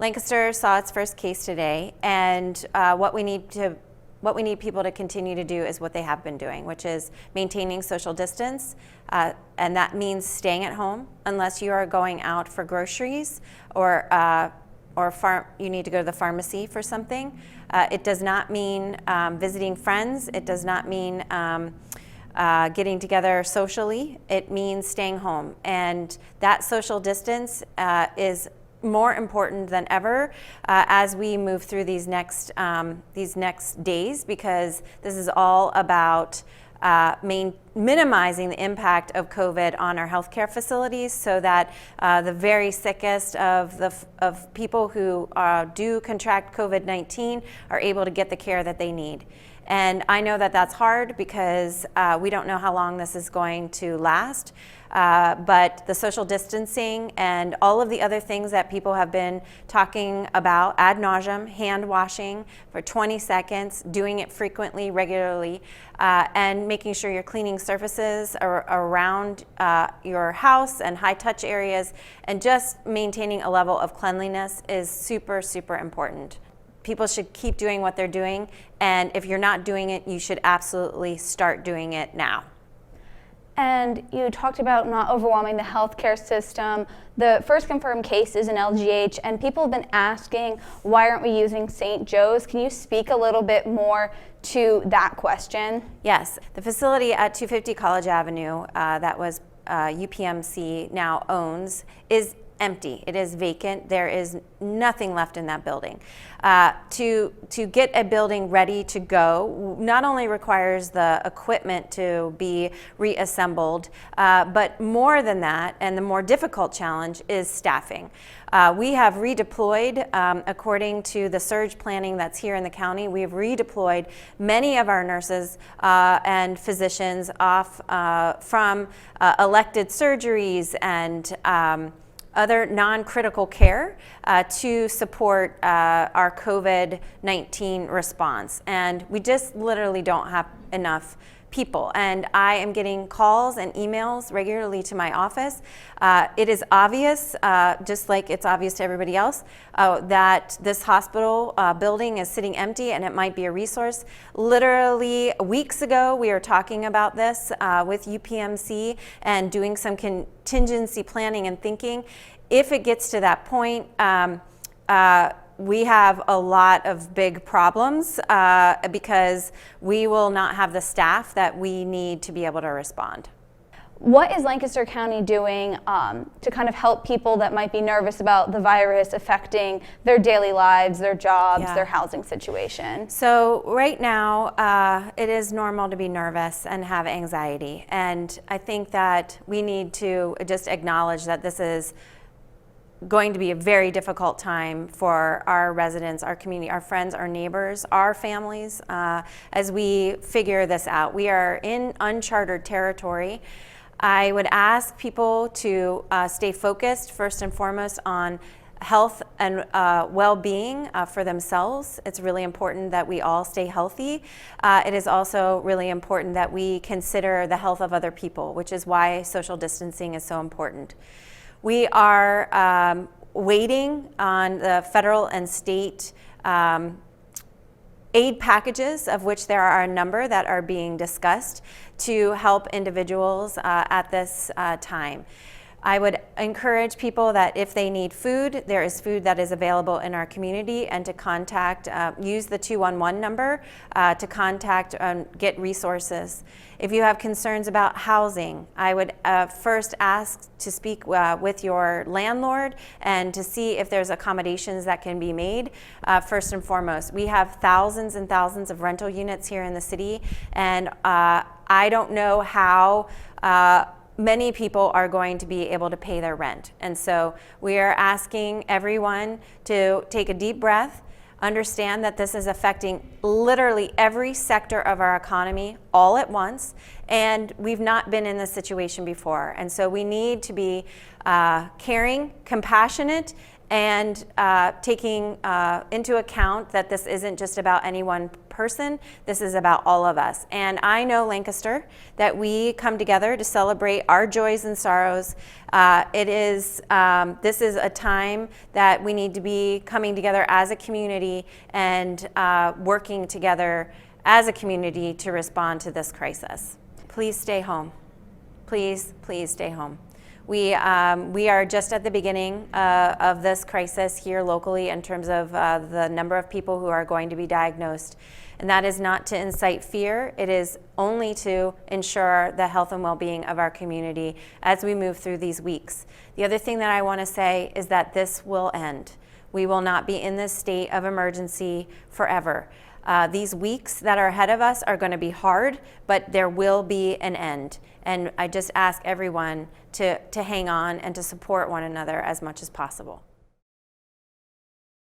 Lancaster saw its first case today, and what we need people to continue to do is what they have been doing, which is maintaining social distance, and that means staying at home unless you are going out for groceries or you need to go to the pharmacy for something. It does not mean visiting friends. It does not mean getting together socially. It means staying home, and that social distance is more important than ever as we move through these next days, because this is all about minimizing the impact of COVID on our healthcare facilities, so that the very sickest of people who do contract COVID-19 are able to get the care that they need. And I know that that's hard because we don't know how long this is going to last. But the social distancing and all of the other things that people have been talking about ad nauseum, hand washing for 20 seconds, doing it frequently, regularly, and making sure you're cleaning surfaces around your house and high touch areas, and just maintaining a level of cleanliness is super, super important. People should keep doing what they're doing, and if you're not doing it, you should absolutely start doing it now. And you talked about not overwhelming the healthcare system. The first confirmed case is in LGH, and people have been asking, why aren't we using St. Joe's? Can you speak a little bit more to that question? Yes, the facility at 250 College Avenue that was UPMC now owns is empty. It is vacant. There is nothing left in that building. To get a building ready to go not only requires the equipment to be reassembled, but more than that, and the more difficult challenge is staffing. We have redeployed, according to the surge planning that's here in the county, we have redeployed many of our nurses and physicians off from elected surgeries and other non-critical care to support our COVID-19 response. And we just literally don't have enough people. And I am getting calls and emails regularly to my office. It is obvious, just like it's obvious to everybody else, that this hospital building is sitting empty and it might be a resource. Literally weeks ago, we were talking about this with UPMC and doing some contingency planning and thinking. If it gets to that point, we have a lot of big problems because we will not have the staff that we need to be able to respond. What is Lancaster County doing to kind of help people that might be nervous about the virus affecting their daily lives, their jobs, their housing situation? So right now, it is normal to be nervous and have anxiety. And I think that we need to just acknowledge that this is going to be a very difficult time for our residents, our community, our friends, our neighbors, our families, as we figure this out. We are in uncharted territory. I would ask people to stay focused first and foremost on health and well-being for themselves. It's really important that we all stay healthy. It is also really important that we consider the health of other people, which is why social distancing is so important. We are waiting on the federal and state aid packages, of which there are a number that are being discussed to help individuals at this time. I would encourage people that if they need food, there is food that is available in our community, and to contact, use the 211 number to contact and get resources. If you have concerns about housing, I would first ask to speak with your landlord and to see if there's accommodations that can be made. First and foremost, we have thousands and thousands of rental units here in the city, and I don't know how many people are going to be able to pay their rent. And so we are asking everyone to take a deep breath, understand that this is affecting literally every sector of our economy all at once, and we've not been in this situation before. And so we need to be caring, compassionate, and taking into account that this isn't just about any one person, this is about all of us. And I know, Lancaster, that we come together to celebrate our joys and sorrows. This is a time that we need to be coming together as a community and working together as a community to respond to this crisis. Please stay home. Please, please stay home. We are just at the beginning of this crisis here locally in terms of the number of people who are going to be diagnosed. And that is not to incite fear. It is only to ensure the health and well-being of our community as we move through these weeks. The other thing that I want to say is that this will end. We will not be in this state of emergency forever. These weeks that are ahead of us are going to be hard, but there will be an end. And I just ask everyone to hang on and to support one another as much as possible.